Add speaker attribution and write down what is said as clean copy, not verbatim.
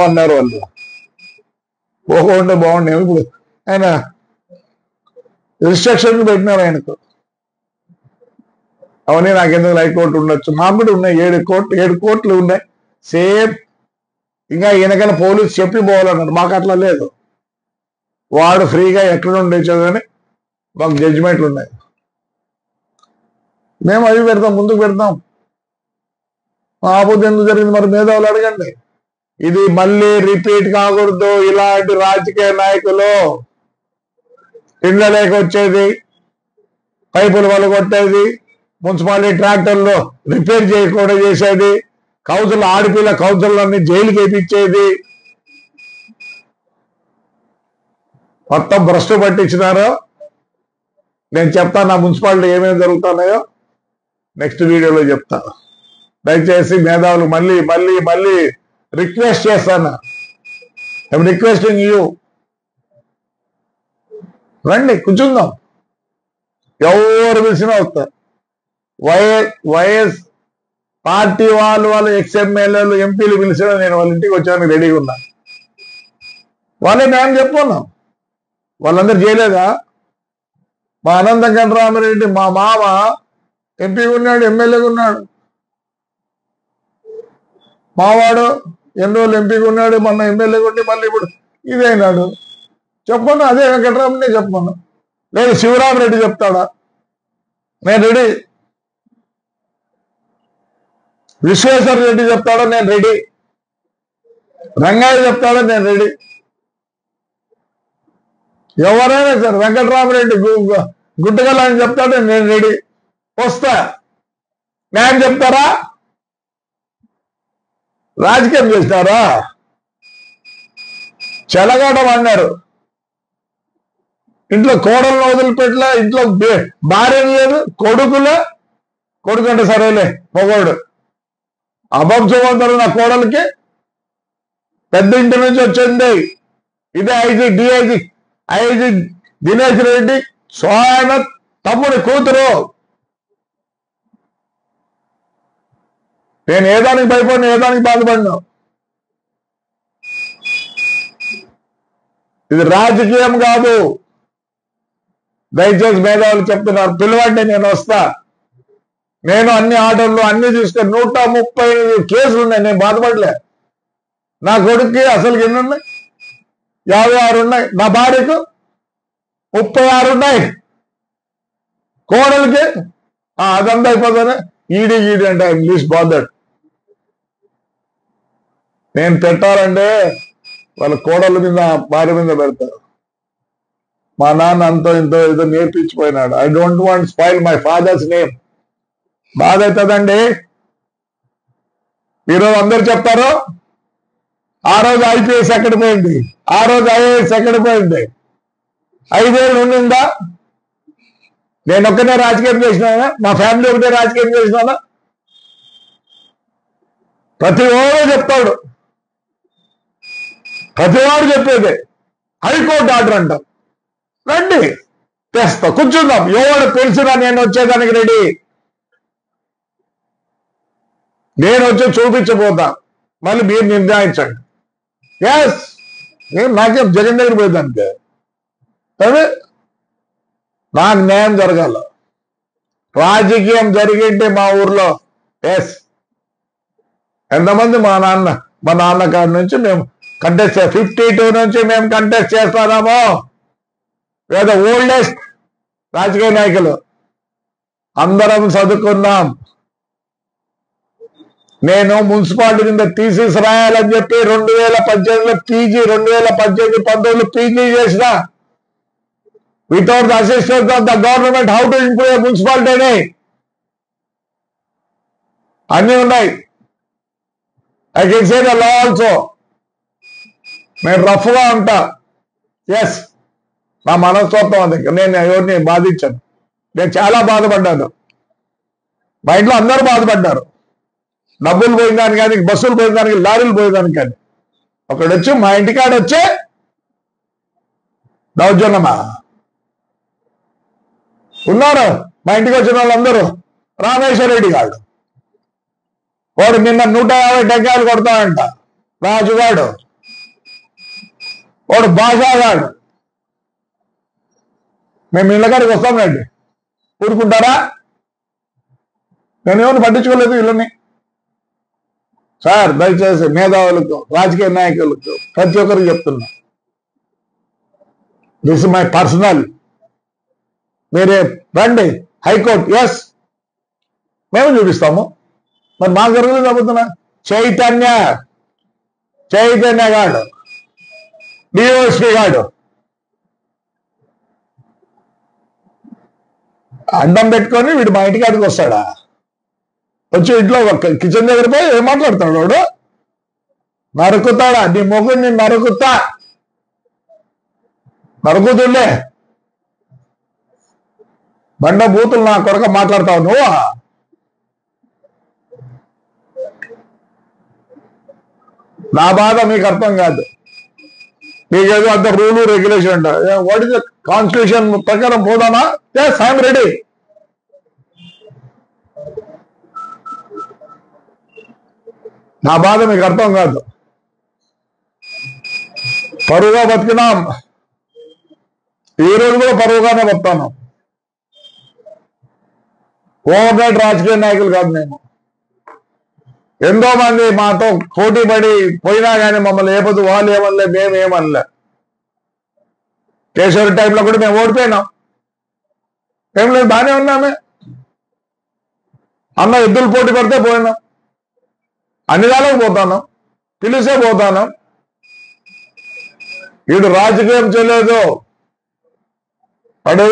Speaker 1: అన్నారు వాళ్ళు. పోకుండా బాగుండే. ఇప్పుడు ఆయన రిస్ట్రిక్షన్ పెట్టినారు ఆయనకు. అవన్నీ నాకెందుకు హైకోర్టు ఉండొచ్చు, మాకు కూడా ఉన్నాయి 7 కోట్లు ఉన్నాయి సేమ్. ఇంకా వెనకాల పోలీసు చెప్పి పోవాలన్నాడు, మాకు అట్లా లేదు. వాడు ఫ్రీగా ఎక్కడ ఉండేదని మాకు జడ్జిమెంట్లు ఉన్నాయి. మేము అవి పెడతాం, ముందుకు పెడతాం. ఆపద ఎందుకు జరిగింది మరి మేధావులు అడగండి. ఇది మళ్ళీ రిపీట్ కాకూడదు. ఇలాంటి రాజకీయ నాయకులు ఇండ్ల లేక వచ్చేది, పైపులు వలగొట్టేది, మున్సిపాలిటీ ట్రాక్టర్లు రిపేర్ చేయకుండా చేసేది, కౌన్సిల్ ఆడపిల్ల కౌన్సిలర్ని జైలుకి వేయించేది, మొత్తం భ్రష్టు పట్టించినారో. నేను చెప్తాను నా మున్సిపాలిటీ ఏమేమి జరుగుతున్నాయో నెక్స్ట్ వీడియోలో చెప్తా. దయచేసి మేధావులు మళ్ళీ మళ్ళీ మళ్ళీ రిక్వెస్ట్ చేస్తాను. ఐఎమ్ రిక్వెస్టింగ్ యూ, రండి కూర్చుందాం. ఎవరు పిలిచినా వస్తారు. వైఎస్ పార్టీ వాళ్ళు ఎక్స్ఎమ్మెల్యేలు ఎంపీలు పిలిచినా నేను వాళ్ళ ఇంటికి వచ్చాను, రెడీగా ఉన్నా. వాళ్ళే మేము చెప్పుకున్నాం. వాళ్ళందరూ చేయలేదా? మా అనంత వెంకటరామరెడ్డి మా మామ ఎంపీగా ఉన్నాడు, ఎమ్మెల్యేగా ఉన్నాడు. మావాడు ఎన్ని రోజులు ఎంపీగా ఉన్నాడు, మొన్న ఎమ్మెల్యేగా ఉండి మళ్ళీ ఇప్పుడు ఇదైనాడు. చెప్పను, అదే వెంకటరామరెడ్డి చెప్పను. లేదు శివరామరెడ్డి చెప్తాడా, నేను రెడీ. విశ్వేశ్వర రెడ్డి చెప్తాడా, నేను రెడీ. రంగయ్య చెప్తాడా, నేను రెడీ. ఎవరైనా సరే వెంకటరామరెడ్డి గుడ్డగల అని చెప్తాడా, నేను రెడీ. వస్తా. న్యాయం చెప్తారా? రాజకీయం చేస్తారా? చెలగాటం అన్నారు. ఇంట్లో కోడలను వదిలిపెట్టలే, ఇంట్లో భార్య లేదు, కొడుకు అంటే సరేలే మొగోడు. అభంశవంతరు నా కోడలికి పెద్ద ఇంటి నుంచి వచ్చింది. ఇదే ఐజీ దినేష్ రెడ్డి సోయన తమ్ముడి కూతురు. నేను ఏదానికి భయపడినా, ఏదానికి బాధపడినా. ఇది రాజకీయం కాదు. దయచేసి మేధావులు చెప్తున్నారు, పిలవండి, నేను వస్తా. నేను అన్ని ఆర్డర్లు అన్ని తీసుకొని 135 కేసులు ఉన్నాయి, నేను బాధపడలే. నా కొడుక్కి అసలు ఎన్ని ఉన్నాయి? 56 ఉన్నాయి. నా భార్యకు 36 ఉన్నాయి. కోడలికి అదంతా అయిపోతానే ఈడీ అంటే ఇంగ్లీష్ బాధడ్. నేను పెట్టాలంటే వాళ్ళ కోడల మీద భార్య మీద పెడతారు. మా నాన్న అంతో ఇంతో ఏదో నేర్పించిపోయినాడు. I don't want spoil my father's name. బాధ అవుతుందండి. ఈరోజు అందరు చెప్తారు ఆ రోజు ఐపీఎస్ ఎక్కడ పోయింది, ఆ రోజు ఐఏఎస్ ఎక్కడ పోయింది. 5 ఏళ్ళు ఉండిందా? నేను ఒక్కనే రాజకీయం చేసినానా? మా ఫ్యామిలీ ఒకటే రాజకీయం చేసినానా? ప్రతి ఓడు చెప్తాడు, ప్రతివాడు చెప్పేదే హైకోర్టు ఆర్డర్ అంటాం. రండి తెస్తా, కూర్చుందాం. ఎవడు తెలిసినా నేను వచ్చేదానికి రెడీ. నేను వచ్చి చూపించబోతా, మళ్ళీ మీరు నిర్ణయించండి. ఎస్, నేను నాకేం జగన్ దగ్గర పోయేదానికి. అదే నాకు న్యాయం జరగాల. రాజకీయం జరిగింటే మా ఊర్లో ఎస్ ఎంతమంది మా నాన్న కాడి నుంచి మేము కంటెస్ట్ 52 నుంచి మేము కంటెస్ట్ చేస్తున్నాము. లేదా ఓల్డెస్ట్ రాజకీయ నాయకులు అందరం చదువుకున్నాం. నేను మున్సిపాలిటీ కింద థీసిస్ రాయాలని చెప్పి 2018లో పీజీ, 2018-19 పీజీ చేసిన. Without the assistance of the government how to improve మున్సిపాలిటీని అన్నీ ఉన్నాయి. I can say the law also. నేను రఫ్గా ఉంటా. ఎస్, నా మనస్తత్వం అది. నేను ఎవరిని బాధించాను. నేను చాలా బాధపడ్డాను. మా ఇంట్లో అందరూ బాధపడ్డారు. డబ్బులు పోయిందానికి కానీ, బస్సులు పోయిందానికి, లారీలు పోయేదానికి కానీ. ఒకడు వచ్చి మా ఇంటికాడ వచ్చే దౌర్జన్యమా ఉన్నారు. మా ఇంటికి వచ్చిన వాళ్ళందరూ రామేశ్వర రెడ్డి గారు వాడు నిన్న 150 టెంకాయలు కొడతాడంట. రాజుగాడు, వాడు భాషాగాడు. మేము ఇళ్ళకాడికి వస్తాంలేండి, ఊరుకుంటారా? నేనేమని పట్టించుకోలేదు వీళ్ళని. సార్ దయచేసి మేధావులకు, రాజకీయ నాయకులకు, ప్రతి ఒక్కరికి చెప్తున్నా, దిస్ మై పర్సనల్. మీరే రండి హైకోర్టు, ఎస్ మేము చూపిస్తాము. మరి మా జరుగుతుంది చెబుతున్నా. చైతన్య గాడు, డిఓఎస్పీ గాడు అడ్డం పెట్టుకొని వీడు మా ఇంటికి అడిగి వస్తాడా? వచ్చి ఇంట్లో కిచెన్ దగ్గర పోయి ఏం మాట్లాడుతున్నాడు వాడు? నరుకుతాడా? నీ మొగుడిని నరుకుతుండే బండ బూతులు నా కొరక మాట్లాడతావు నువ్వు. నా బాధ మీకు అర్థం కాదు. మీకేదో అంత రూలు రెగ్యులేషన్ అంట. వాట్ ఇస్ ద కాన్స్టిట్యూషన్ ప్రకారం పోదామా? Yes, I'm ready. నా బాధ మీకు అర్థం కాదు. పరువుగా బతికినాం, ఈ రోజు కూడా పరువుగానే బతాను. ఓవర్ నైట్ రాజకీయ నాయకులు కాదు మేము. ఎంతో మంది మాతో పోటీ పడి పోయినా కానీ మమ్మల్ని ఏపదు, వాళ్ళు ఏమనలే, మేము ఏమనలే. కేశవరి టైంలో కూడా మేము ఓడిపోయినాం. ఏం లేదు, బాగానే ఉన్నామే. అన్న ఎద్దులు పోటీ పడితే పోయినాం, అన్ని దానికి పోతాను, పిలిసే పోతాను. వీడు రాజకీయం చేయలేదు, అడుగు